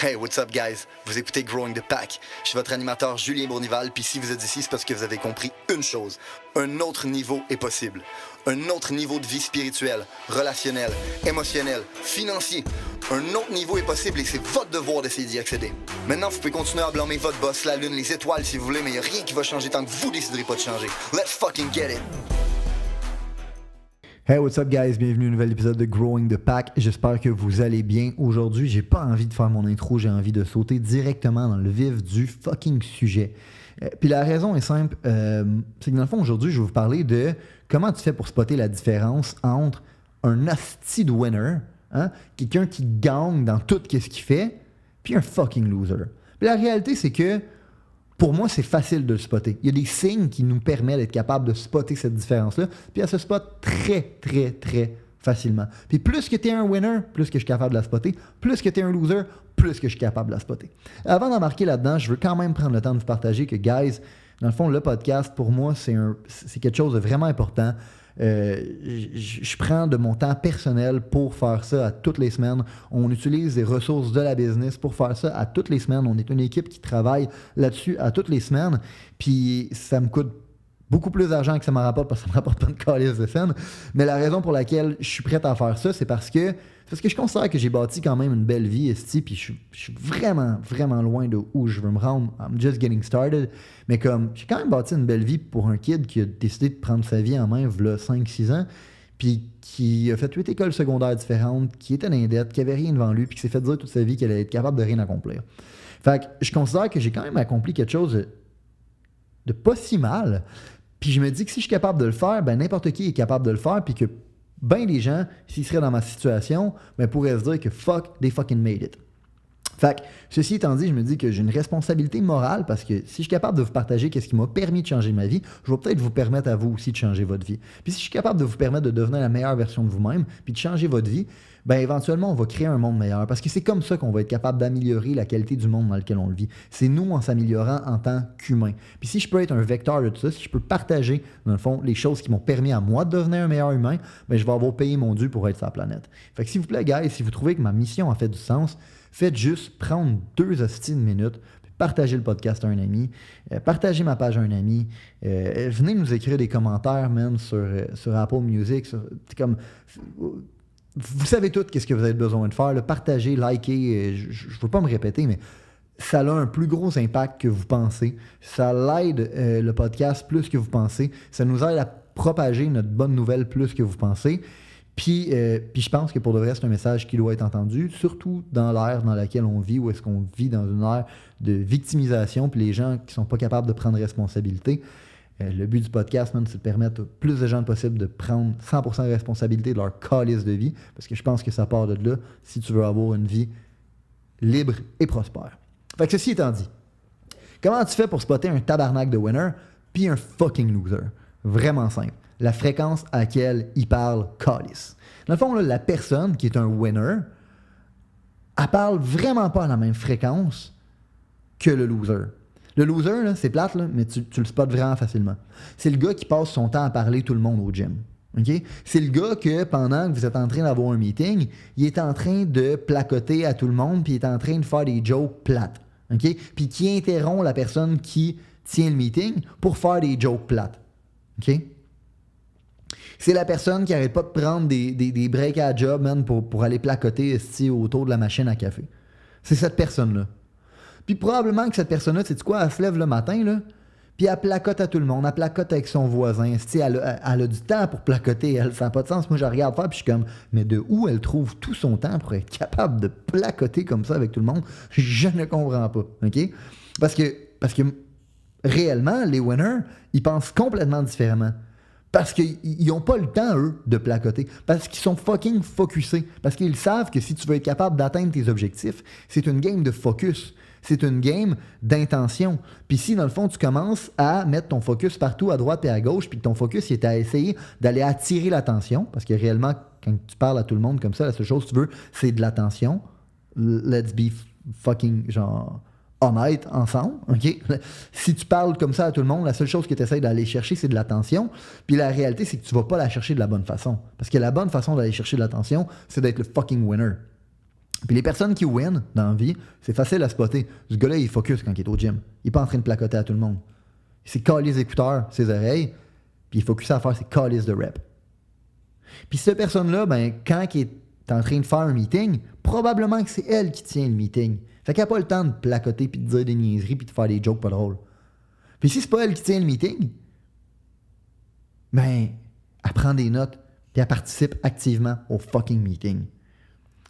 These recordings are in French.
Hey, what's up, guys? Vous écoutez Growing the Pack. Je suis votre animateur Julien Bournival, puis si vous êtes ici, c'est parce que vous avez compris une chose. Un autre niveau est possible. Un autre niveau de vie spirituelle, relationnelle, émotionnelle, financier. Un autre niveau est possible et c'est votre devoir d'essayer d'y accéder. Maintenant, vous pouvez continuer à blâmer votre boss, la lune, les étoiles si vous voulez, mais il n'y a rien qui va changer tant que vous déciderez pas de changer. Let's fucking get it! Hey, what's up guys? Bienvenue à un nouvel épisode de Growing the Pack. J'espère que vous allez bien. Aujourd'hui, j'ai pas envie de faire mon intro, j'ai envie de sauter directement dans le vif du fucking sujet. Puis la raison est simple, c'est que dans le fond, aujourd'hui, je vais vous parler de comment tu fais pour spotter la différence entre un hostie de winner, hein, quelqu'un qui gagne dans tout ce qu'il fait, puis un fucking loser. Puis la réalité, c'est que pour moi, c'est facile de le spotter. Il y a des signes qui nous permettent d'être capable de spotter cette différence-là, puis elle se spot très, très, très facilement. Puis plus que tu es un winner, plus que je suis capable de la spotter. Plus que tu es un loser, plus que je suis capable de la spotter. Avant d'embarquer là-dedans, je veux quand même prendre le temps de vous partager que, guys, dans le fond, le podcast, pour moi, c'est quelque chose de vraiment important. Je prends de mon temps personnel pour faire ça à toutes les semaines. On utilise les ressources de la business pour faire ça à toutes les semaines. On est une équipe qui travaille là-dessus à toutes les semaines. Puis ça me coûte beaucoup plus d'argent que ça m'en rapporte parce que ça me rapporte pas de calice de scène. Mais la raison pour laquelle je suis prêt à faire ça, c'est parce que je considère que j'ai bâti quand même une belle vie, esti, puis je suis vraiment, vraiment loin de où je veux me rendre. I'm just getting started. Mais comme, j'ai quand même bâti une belle vie pour un kid qui a décidé de prendre sa vie en main, v'là 5-6 ans, puis qui a fait 8 écoles secondaires différentes, qui était dans les dettes, qui avait rien devant lui, puis qui s'est fait dire toute sa vie qu'elle allait être capable de rien accomplir. Fait que je considère que j'ai quand même accompli quelque chose de pas si mal. Puis je me dis que si je suis capable de le faire, ben n'importe qui est capable de le faire, puis que ben les gens, s'ils seraient dans ma situation, ben pourraient se dire que fuck, they fucking made it. Fait que, ceci étant dit, je me dis que j'ai une responsabilité morale parce que si je suis capable de vous partager qu'est-ce qui m'a permis de changer ma vie, je vais peut-être vous permettre à vous aussi de changer votre vie. Puis si je suis capable de vous permettre de devenir la meilleure version de vous-même, puis de changer votre vie, ben éventuellement, on va créer un monde meilleur. Parce que c'est comme ça qu'on va être capable d'améliorer la qualité du monde dans lequel on le vit. C'est nous en s'améliorant en tant qu'humains. Puis si je peux être un vecteur de tout ça, si je peux partager, dans le fond, les choses qui m'ont permis à moi de devenir un meilleur humain, ben je vais avoir payé mon dû pour être sur la planète. Fait que s'il vous plaît, guys, si vous trouvez que ma mission a fait du sens, faites juste prendre 2 hosties de minutes, puis partagez le podcast à un ami, partagez ma page à un ami, venez nous écrire des commentaires, même sur Apple Music, c'est comme... Vous savez tout qu'est-ce que vous avez besoin de faire. Là. Partagez, likez. Je ne veux pas me répéter, mais ça a un plus gros impact que vous pensez. Ça l'aide le podcast plus que vous pensez. Ça nous aide à propager notre bonne nouvelle plus que vous pensez. Puis je pense que pour de vrai, c'est un message qui doit être entendu, surtout dans l'ère dans laquelle on vit, où est-ce qu'on vit dans une ère de victimisation, puis les gens qui ne sont pas capables de prendre responsabilité. Le but du podcast, même, c'est de permettre au plus de gens possible de prendre 100% de responsabilité de leur calice de vie, parce que je pense que ça part de là si tu veux avoir une vie libre et prospère. Fait que ceci étant dit, comment tu fais pour spotter un tabarnak de winner puis un fucking loser? Vraiment simple. La fréquence à laquelle il parle calice. Dans le fond, là, la personne qui est un winner, elle parle vraiment pas à la même fréquence que le loser. Le loser, là, c'est plate, là, mais tu le spots vraiment facilement. C'est le gars qui passe son temps à parler tout le monde au gym. Okay? C'est le gars que pendant que vous êtes en train d'avoir un meeting, il est en train de placoter à tout le monde puis il est en train de faire des jokes plates. Okay? Puis qui interrompt la personne qui tient le meeting pour faire des jokes plates. Okay? C'est la personne qui n'arrête pas de prendre des breaks à job, man, pour aller placoter autour de la machine à café. C'est cette personne-là. Puis probablement que cette personne-là, tu sais quoi, elle se lève le matin, là, puis elle placote à tout le monde, elle placote avec son voisin. Elle a du temps pour placoter, ça n'a pas de sens. Moi, je regarde faire, puis je suis comme, mais de où elle trouve tout son temps pour être capable de placoter comme ça avec tout le monde? Je ne comprends pas, OK? Parce que réellement, les winners, ils pensent complètement différemment. Parce qu'ils n'ont pas le temps, eux, de placoter. Parce qu'ils sont fucking focusés. Parce qu'ils savent que si tu veux être capable d'atteindre tes objectifs, c'est une game de focus. C'est une game d'intention. Puis si, dans le fond, tu commences à mettre ton focus partout, à droite et à gauche, puis que ton focus il est à essayer d'aller attirer l'attention, parce que réellement, quand tu parles à tout le monde comme ça, la seule chose que tu veux, c'est de l'attention. Let's be fucking, genre... honnête ensemble, OK? Si tu parles comme ça à tout le monde, la seule chose que tu essaies d'aller chercher, c'est de l'attention. Puis la réalité, c'est que tu vas pas la chercher de la bonne façon. Parce que la bonne façon d'aller chercher de l'attention, c'est d'être le fucking winner. Puis les personnes qui win dans la vie, c'est facile à spotter. Ce gars-là, il focus quand il est au gym. Il n'est pas en train de placoter à tout le monde. Il s'est calé les écouteurs, ses oreilles, puis il est focusé à faire ses calices de rep. Puis cette personne-là, ben, quand il est en train de faire un meeting, probablement que c'est elle qui tient le meeting. Fait qu'elle n'a pas le temps de placoter, puis de dire des niaiseries, puis de faire des jokes pas drôles. Puis si c'est pas elle qui tient le meeting, ben, elle prend des notes, puis elle participe activement au fucking meeting.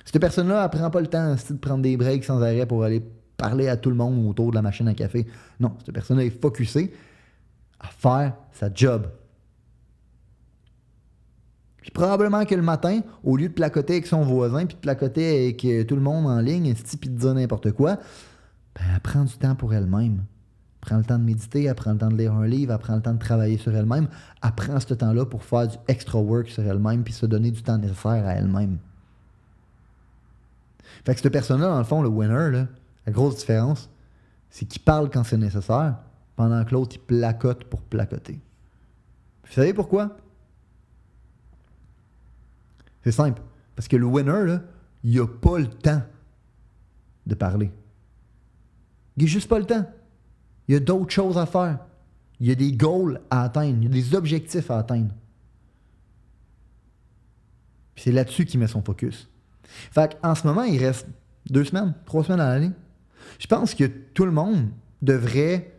Cette personne-là, elle prend pas le temps de prendre des breaks sans arrêt pour aller parler à tout le monde autour de la machine à café. Non, cette personne-là est focusée à faire sa job. Puis probablement que le matin, au lieu de placoter avec son voisin, puis de placoter avec tout le monde en ligne, puis de dire n'importe quoi, ben, elle prend du temps pour elle-même. Elle prend le temps de méditer, elle prend le temps de lire un livre, elle prend le temps de travailler sur elle-même. Elle prend ce temps-là pour faire du extra work sur elle-même, puis se donner du temps nécessaire à elle-même. Fait que cette personne-là, dans le fond, le winner, là, la grosse différence, c'est qu'il parle quand c'est nécessaire, pendant que l'autre, il placote pour placoter. Vous savez pourquoi? C'est simple. Parce que le winner, là, il n'a pas le temps de parler. Il n'a juste pas le temps. Il y a d'autres choses à faire. Il y a des goals à atteindre. Il y a des objectifs à atteindre. Puis c'est là-dessus qu'il met son focus. Fait qu'en ce moment, il reste 2 semaines, 3 semaines à l'année. Je pense que tout le monde devrait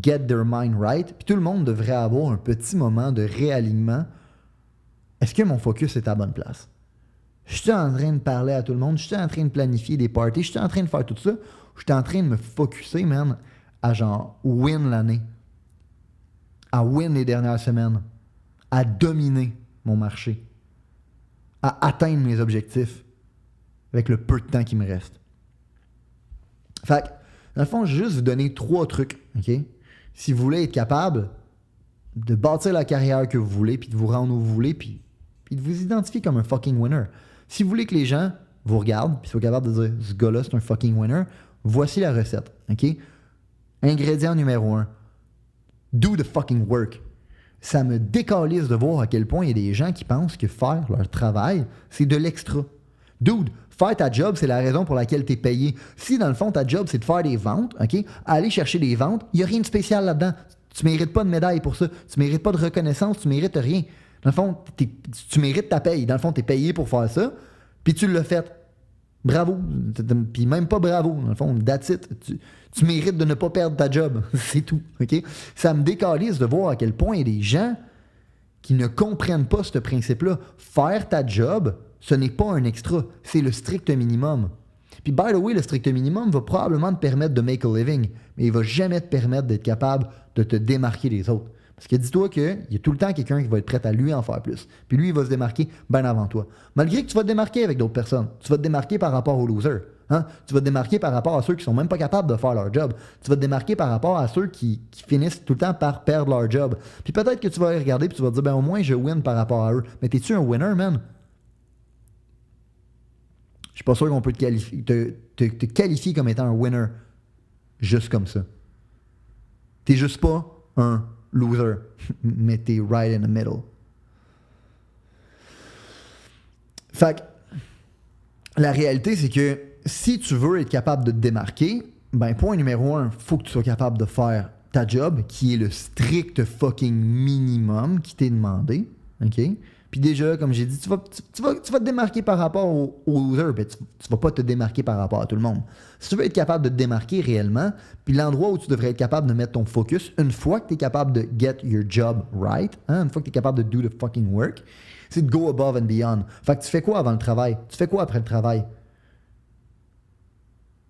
get their mind right, puis tout le monde devrait avoir un petit moment de réalignement. Est-ce que mon focus est à la bonne place? Je suis en train de parler à tout le monde, je suis en train de planifier des parties, je suis en train de faire tout ça, je suis en train de me focusser, man, à genre win l'année, à win les dernières semaines, à dominer mon marché, à atteindre mes objectifs avec le peu de temps qui me reste. Fait que, dans le fond, je vais juste vous donner 3 trucs, OK? Si vous voulez être capable de bâtir la carrière que vous voulez, puis de vous rendre où vous voulez, puis de vous identifier comme un fucking winner. Si vous voulez que les gens vous regardent, puis soient capables de dire « Ce gars-là, c'est un fucking winner », voici la recette, OK? Ingrédient numéro 1. Do the fucking work. Ça me décalisse de voir à quel point il y a des gens qui pensent que faire leur travail, c'est de l'extra. Dude, faire ta job, c'est la raison pour laquelle tu es payé. Si, dans le fond, ta job, c'est de faire des ventes, OK? Aller chercher des ventes, il n'y a rien de spécial là-dedans. Tu ne mérites pas de médaille pour ça. Tu ne mérites pas de reconnaissance, tu ne mérites rien. Dans le fond, tu mérites ta paye. Dans le fond, tu es payé pour faire ça, puis tu l'as fait. Bravo. Puis même pas bravo. Dans le fond, that's it. Tu mérites de ne pas perdre ta job. C'est tout, OK? Ça me décalisse de voir à quel point il y a des gens qui ne comprennent pas ce principe-là. Faire ta job, ce n'est pas un extra, c'est le strict minimum. Puis, by the way, le strict minimum va probablement te permettre de make a living, mais il ne va jamais te permettre d'être capable de te démarquer des autres. Parce que dis-toi qu'il y a tout le temps quelqu'un qui va être prêt à lui en faire plus. Puis lui, il va se démarquer bien avant toi. Malgré que tu vas te démarquer avec d'autres personnes. Tu vas te démarquer par rapport aux losers. Hein? Tu vas te démarquer par rapport à ceux qui sont même pas capables de faire leur job. Tu vas te démarquer par rapport à ceux qui finissent tout le temps par perdre leur job. Puis peut-être que tu vas les regarder et tu vas te dire, ben au moins je win par rapport à eux. Mais t'es-tu un winner, man? Je suis pas sûr qu'on peut te qualifier comme étant un winner juste comme ça. T'es juste pas un loser, mais t'es right in the middle. Fait que la réalité, c'est que si tu veux être capable de te démarquer, ben point numéro 1, faut que tu sois capable de faire ta job, qui est le strict fucking minimum qui t'est demandé. OK? Puis déjà, comme j'ai dit, tu vas te démarquer par rapport aux losers, mais tu vas pas te démarquer par rapport à tout le monde. Si tu veux être capable de te démarquer réellement, puis l'endroit où tu devrais être capable de mettre ton focus, une fois que tu es capable de get your job right, hein, une fois que tu es capable de do the fucking work, c'est de go above and beyond. Fait que tu fais quoi avant le travail? Tu fais quoi après le travail?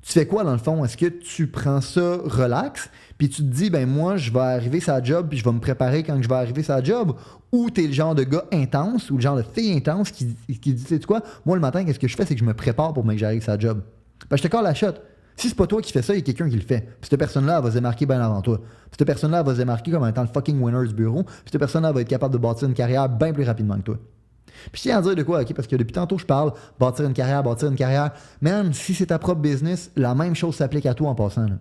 Tu fais quoi dans le fond? Est-ce que tu prends ça relax, puis tu te dis, ben moi, je vais arriver sur la job, puis je vais me préparer quand je vais arriver sur la job? Ou t'es le genre de gars intense, ou le genre de fille intense qui dit, tu sais quoi? Moi, le matin, qu'est-ce que je fais? C'est que je me prépare pour que j'arrive sur la job. Ben, je te colle la shot. Si c'est pas toi qui fais ça, il y a quelqu'un qui le fait. Puis cette personne-là, elle va se démarquer bien avant toi. Puis cette personne-là, elle va se démarquer comme étant le fucking winner du bureau. Puis cette personne-là va être capable de bâtir une carrière bien plus rapidement que toi. Puis je tiens à dire de quoi, OK? Parce que depuis tantôt, je parle bâtir une carrière. Man, si c'est ta propre business, la même chose s'applique à toi en passant. Là.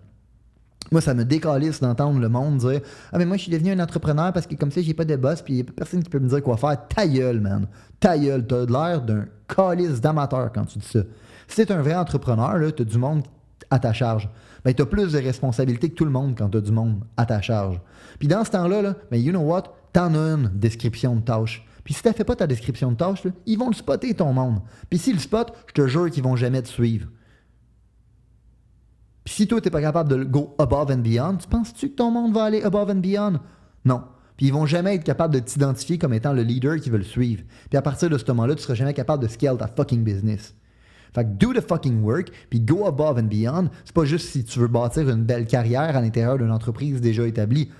Moi, ça me décalisse d'entendre le monde dire « Ah, mais moi, je suis devenu un entrepreneur parce que comme ça, j'ai pas de boss, puis il n'y a personne qui peut me dire quoi faire. » Ta gueule, man. Ta gueule. T'as l'air d'un calice d'amateur quand tu dis ça. Si tu es un vrai entrepreneur, tu as du monde à ta charge. Ben, tu as plus de responsabilités que tout le monde quand tu as du monde à ta charge. Puis dans ce temps-là, ben, you know what? Tu en as une description de tâche. Puis si tu ne fais pas ta description de tâche, ils vont le spotter ton monde. Puis s'ils le spotent, je te jure qu'ils vont jamais te suivre. Puis si toi, tu n'es pas capable de go above and beyond, tu penses-tu que ton monde va aller above and beyond? Non. Puis ils vont jamais être capables de t'identifier comme étant le leader qui veut le suivre. Puis à partir de ce moment-là, tu seras jamais capable de scale ta fucking business. Fait que do the fucking work, puis go above and beyond. C'est pas juste si tu veux bâtir une belle carrière à l'intérieur d'une entreprise déjà établie.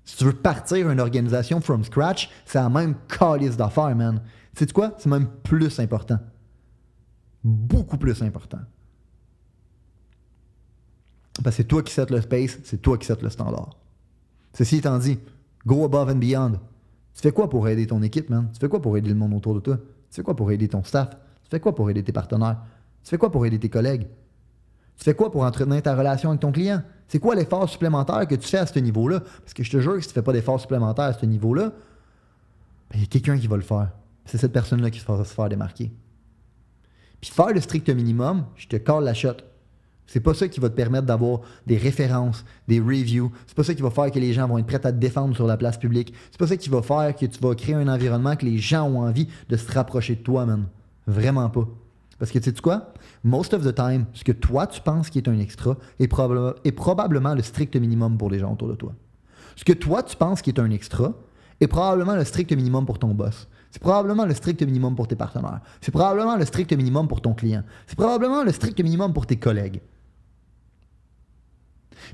Si tu veux partir une organisation from scratch, c'est la même calice d'affaires, man. Sais-tu quoi? C'est même plus important. Beaucoup plus important. Parce que c'est toi qui set le space, c'est toi qui set le standard. Ceci étant dit, go above and beyond. Tu fais quoi pour aider ton équipe, man? Tu fais quoi pour aider le monde autour de toi? Tu fais quoi pour aider ton staff? Tu fais quoi pour aider tes partenaires? Tu fais quoi pour aider tes collègues? Tu fais quoi pour entretenir ta relation avec ton client? C'est quoi l'effort supplémentaire que tu fais à ce niveau-là? Parce que je te jure que si tu ne fais pas d'effort supplémentaire à ce niveau-là, il y a quelqu'un qui va le faire. C'est cette personne-là qui va se faire démarquer. Puis faire le strict minimum, je te colle la shot. C'est pas ça qui va te permettre d'avoir des références, des reviews. C'est pas ça qui va faire que les gens vont être prêts à te défendre sur la place publique. C'est pas ça qui va faire que tu vas créer un environnement que les gens ont envie de se rapprocher de toi, man. Vraiment pas. Parce que tu sais quoi? Most of the time, ce que toi tu penses qui est un extra est probablement le strict minimum pour les gens autour de toi. Ce que toi tu penses qui est un extra est probablement le strict minimum pour ton boss. C'est probablement le strict minimum pour tes partenaires. C'est probablement le strict minimum pour ton client. C'est probablement le strict minimum pour tes collègues.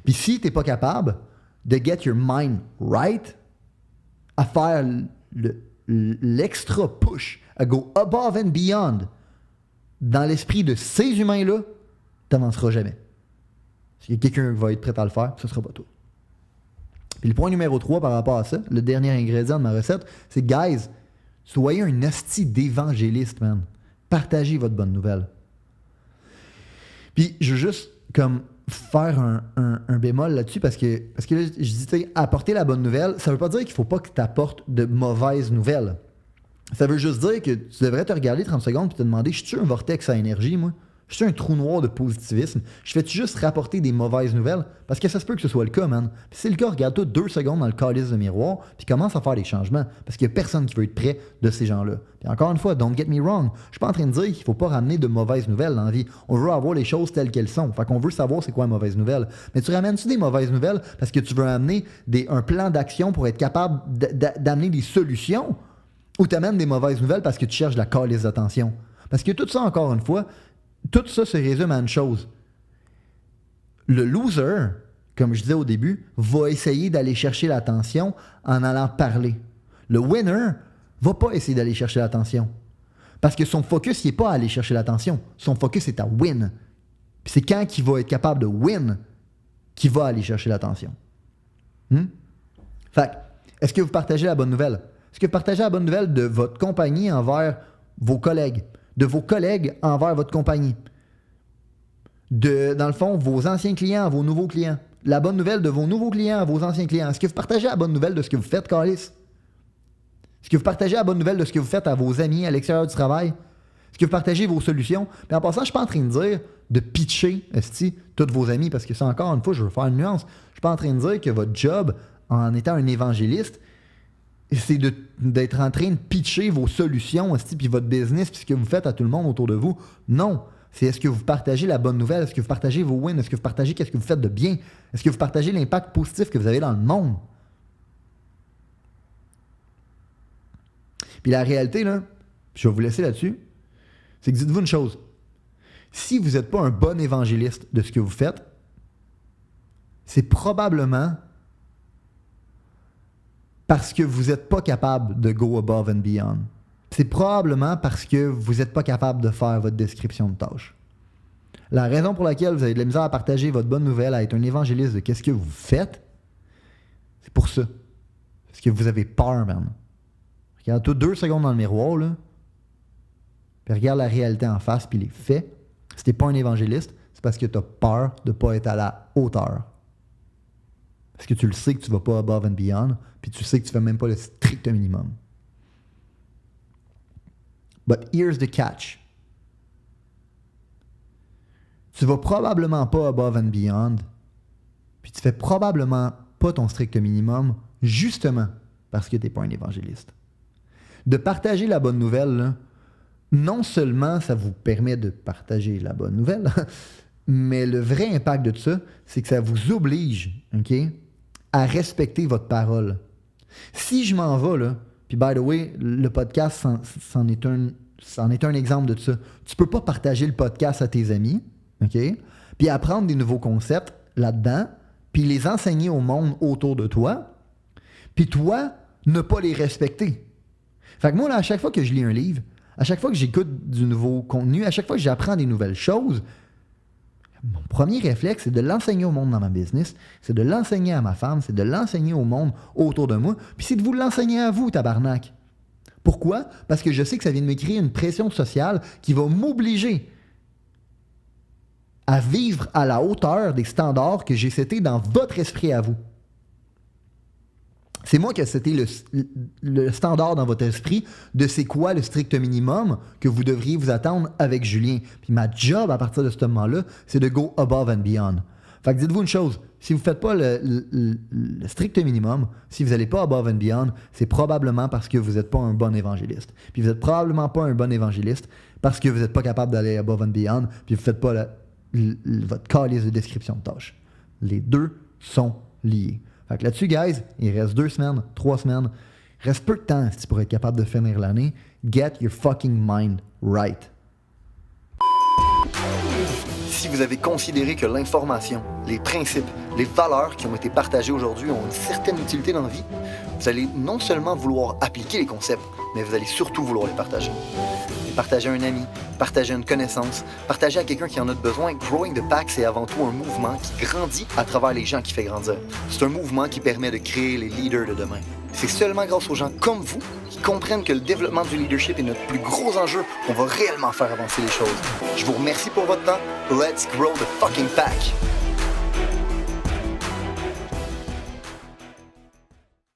Puis si tu n'es pas capable de get your mind right, à faire l'extra push, à go above and beyond, dans l'esprit de ces humains-là, tu n'avanceras jamais. Si quelqu'un va être prêt à le faire, ce ne sera pas toi. Puis le point numéro 3 par rapport à ça, le dernier ingrédient de ma recette, c'est guys, soyez un asti d'évangéliste, man. Partagez votre bonne nouvelle. Puis je veux juste comme faire un bémol là-dessus parce que là, je dis, tu sais, apporter la bonne nouvelle, ça veut pas dire qu'il faut pas que tu apportes de mauvaises nouvelles. Ça veut juste dire que tu devrais te regarder 30 secondes et te demander, je suis un vortex à énergie, moi? Je suis un trou noir de positivisme? Je fais-tu juste rapporter des mauvaises nouvelles? Parce que ça se peut que ce soit le cas, man. Puis si c'est le cas, regarde-toi 2 secondes dans le calice de miroir puis commence à faire des changements. Parce qu'il n'y a personne qui veut être près de ces gens-là. Puis encore une fois, don't get me wrong. Je suis pas en train de dire qu'il faut pas ramener de mauvaises nouvelles dans la vie. On veut avoir les choses telles qu'elles sont. Fait qu'on veut savoir c'est quoi une mauvaise nouvelle. Mais tu ramènes-tu des mauvaises nouvelles parce que tu veux amener un plan d'action pour être capable d'amener des solutions? Ou tu amènes des mauvaises nouvelles parce que tu cherches de la calice d'attention? Parce que tout ça, encore une fois, tout ça se résume à une chose. Le loser, comme je disais au début, va essayer d'aller chercher l'attention en allant parler. Le winner va pas essayer d'aller chercher l'attention. Parce que son focus, il n'est pas à aller chercher l'attention. Son focus est à win. Puis c'est quand il va être capable de win qu'il va aller chercher l'attention. Fait est-ce que vous partagez la bonne nouvelle? Est-ce que vous partagez la bonne nouvelle de votre compagnie envers vos collègues? De vos collègues envers votre compagnie? De, dans le fond, vos anciens clients à vos nouveaux clients? La bonne nouvelle de vos nouveaux clients à vos anciens clients? Est-ce que vous partagez la bonne nouvelle de ce que vous faites, Carlis? Est-ce que vous partagez la bonne nouvelle de ce que vous faites à vos amis à l'extérieur du travail? Est-ce que vous partagez vos solutions? Puis en passant, je ne suis pas en train de dire de pitcher, tous vos amis, parce que ça, encore une fois, je veux faire une nuance. Je ne suis pas en train de dire que votre job, en étant un évangéliste, c'est d'être en train de pitcher vos solutions, puis votre business, puis ce que vous faites à tout le monde autour de vous. Non. C'est est-ce que vous partagez la bonne nouvelle? Est-ce que vous partagez vos wins? Est-ce que vous partagez qu'est-ce que vous faites de bien? Est-ce que vous partagez l'impact positif que vous avez dans le monde? Puis la réalité, là, je vais vous laisser là-dessus, c'est que dites-vous une chose. Si vous n'êtes pas un bon évangéliste de ce que vous faites, c'est probablement parce que vous n'êtes pas capable de go above and beyond. C'est probablement parce que vous n'êtes pas capable de faire votre description de tâche. La raison pour laquelle vous avez de la misère à partager votre bonne nouvelle, à être un évangéliste de qu'est-ce que vous faites, c'est pour ça. Parce que vous avez peur, man. Regarde-toi 2 secondes dans le miroir, là, puis regarde la réalité en face, puis les faits. Si t'es pas un évangéliste, c'est parce que tu as peur de ne pas être à la hauteur. Parce que tu le sais que tu ne vas pas above and beyond, puis tu sais que tu ne fais même pas le strict minimum. But here's the catch. tu vas probablement pas above and beyond, puis tu fais probablement pas ton strict minimum, justement parce que tu n'es pas un évangéliste. De partager la bonne nouvelle, là, non seulement ça vous permet de partager la bonne nouvelle, mais le vrai impact de ça, c'est que ça vous oblige, OK, à respecter votre parole. Si je m'en vais, là, puis by the way, le podcast, c'en est un exemple de ça. Tu peux pas partager le podcast à tes amis, OK, puis apprendre des nouveaux concepts là-dedans, puis les enseigner au monde autour de toi, puis toi, ne pas les respecter. Fait que moi, là, à chaque fois que je lis un livre, à chaque fois que j'écoute du nouveau contenu, à chaque fois que j'apprends des nouvelles choses, mon premier réflexe, c'est de l'enseigner au monde dans ma business, c'est de l'enseigner à ma femme, c'est de l'enseigner au monde autour de moi, puis c'est de vous l'enseigner à vous, tabarnak. Pourquoi? Parce que je sais que ça vient de me créer une pression sociale qui va m'obliger à vivre à la hauteur des standards que j'ai setés dans votre esprit à vous. C'est moi qui ai seté le standard dans votre esprit de c'est quoi le strict minimum que vous devriez vous attendre avec Julien. Puis ma job à partir de ce moment-là, c'est de go above and beyond. Fait que dites-vous une chose, si vous ne faites pas le strict minimum, si vous n'allez pas above and beyond, c'est probablement parce que vous n'êtes pas un bon évangéliste. Puis vous n'êtes probablement pas un bon évangéliste parce que vous n'êtes pas capable d'aller above and beyond, puis vous ne faites pas votre calice de description de tâches. Les deux sont liés. Fait que là-dessus, guys, il reste 2 semaines, 3 semaines. Il reste peu de temps si tu pourrais être capable de finir l'année. Get your fucking mind right. Si vous avez considéré que l'information, les principes, les valeurs qui ont été partagées aujourd'hui ont une certaine utilité dans la vie, vous allez non seulement vouloir appliquer les concepts, mais vous allez surtout vouloir les partager. Les partager à un ami, partager à une connaissance, partager à quelqu'un qui en a besoin. Growing the Pack, c'est avant tout un mouvement qui grandit à travers les gens qui fait grandir. C'est un mouvement qui permet de créer les leaders de demain. C'est seulement grâce aux gens comme vous qui comprennent que le développement du leadership est notre plus gros enjeu qu'on va réellement faire avancer les choses. Je vous remercie pour votre temps. Let's grow the fucking pack!